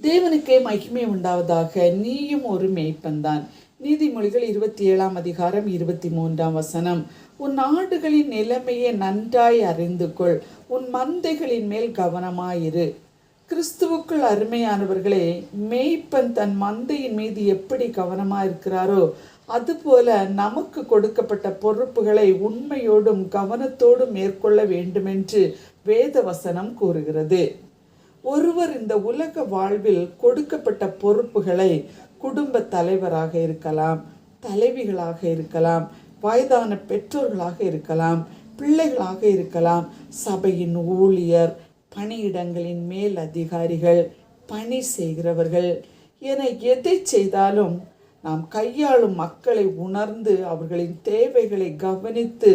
தேவனுக்கே மகிமை உண்டாவதாக. நீயும் ஒரு மேய்ப்பன்தான். நீதிமொழிகள் 27 23 உன் ஆடுகளின் நிலைமையை நன்றாய் அறிந்து கொள், உன் மந்தைகளின் மேல் கவனமாயிரு. கிறிஸ்துவுக்குள் அருமையானவர்களே, மேய்ப்பன் தன் மந்தையின் மீது எப்படி கவனமாயிருக்கிறாரோ அதுபோல நமக்கு கொடுக்கப்பட்ட பொறுப்புகளை உண்மையோடும் கவனத்தோடும் மேற்கொள்ள வேண்டுமென்று வேத வசனம் கூறுகிறது. ஒருவர் இந்த உலக வாழ்வில் கொடுக்கப்பட்ட பொறுப்புகளை குடும்ப தலைவராக இருக்கலாம், தலைவிகளாக இருக்கலாம், வயதான பெற்றோர்களாக இருக்கலாம், பிள்ளைகளாக இருக்கலாம், சபையின் ஊழியர், பணியிடங்களின் மேல் அதிகாரிகள், பணி செய்கிறவர்கள் என எதை செய்தாலும் நாம் கையாளும் மக்களை உணர்ந்து அவர்களின் தேவைகளை கவனித்து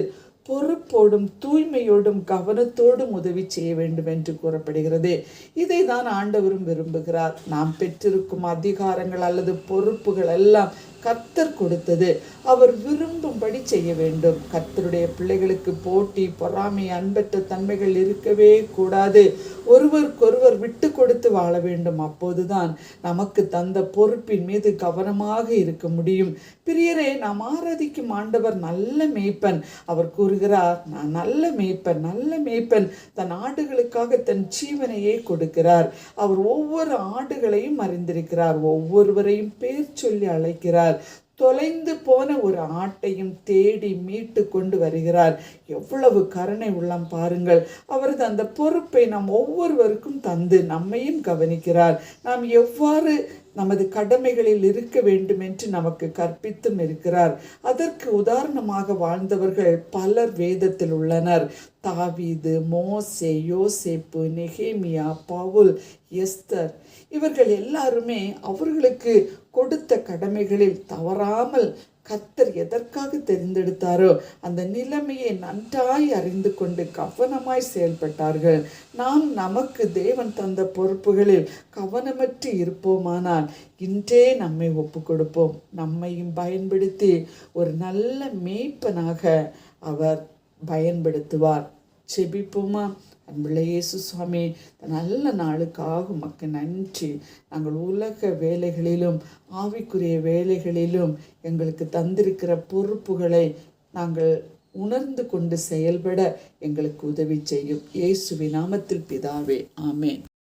பொறுப்போடும் தூய்மையோடும் கவனத்தோடும் உதவி செய்ய வேண்டும் என்று கூறப்படுகிறது. இதை தான் ஆண்டவரும் விரும்புகிறார். நாம் பெற்றிருக்கும் அதிகாரங்கள் அல்லது பொறுப்புகள் எல்லாம் கர்த்தர் கொடுத்தது. அவர் விரும்பும்படி செய்ய வேண்டும். கர்த்தருடைய பிள்ளைகளுக்கு போட்டி, பொறாமை, அன்பற்ற தன்மைகள் இருக்கவே கூடாது. ஒருவருக்கொருவர் விட்டு கொடுத்து வாழ வேண்டும். அப்போதுதான் நமக்கு தந்த பொறுப்பின் மீது கவனமாக இருக்க முடியும். பிரியரே, நாம் ஆராதிக்கும் ஆண்டவர் நல்ல மேய்ப்பன். அவர் கூறுகிறார், நான் நல்ல மேய்ப்பன், நல்ல மேய்ப்பன் தன் ஆடுகளுக்காக தன் ஜீவனையே கொடுக்கிறார். அவர் ஒவ்வொரு ஆடுகளையும் அறிந்திருக்கிறார். ஒவ்வொருவரையும் பேர் சொல்லி அழைக்கிறார். தொலைந்து போன ஒரு ஆட்டையும் தேடி மீட்டு கொண்டு வருகிறார். எவ்வளவு கருணை உள்ளம் பாருங்கள். அவரது அந்த பொறுப்பை நாம் ஒவ்வொருவருக்கும் தந்து நம்மையும் கவனிக்கிறார். நாம் எவ்வாறு நமது கடமைகளில் இருக்க வேண்டும் என்று நமக்கு கற்பித்தும் இருக்கிறார். அதற்கு உதாரணமாக வாழ்ந்தவர்கள் பலர் வேதத்தில் உள்ளனர். தாவீது, மோசே, யோசேப்பு, நெகேமியா, பவுல், எஸ்தர் இவர்கள் எல்லாருமே அவர்களுக்கு கொடுத்த கடமைகளில் தவறாமல் கர்த்தர் எதற்காக தெரிந்தெடுத்தாரோ அந்த நிலைமையை நன்றாய் அறிந்து கொண்டு கவனமாய் செயல்பட்டார்கள். நாம் நமக்கு தேவன் தந்த பொறுப்புகளில் கவனமற்று இருப்போமானால் இன்றே நம்மை ஒப்பு கொடுப்போம். நம்மையும் பயன்படுத்தி ஒரு நல்ல மேய்ப்பனாக அவர் பயன்படுத்துவார். செபிப்போமா? அன்புள்ள இயேசு சுவாமி, நல்ல நாளுக்காக உமக்கு நன்றி. நாங்கள் உலக வேலைகளிலும் ஆவிக்குரிய வேலைகளிலும் எங்களுக்கு தந்திருக்கிற பொறுப்புகளை நாங்கள் உணர்ந்து கொண்டு செயல்பட எங்களுக்கு உதவி செய்யும். இயேசுவின் நாமத்தில் பிதாவே, ஆமேன்.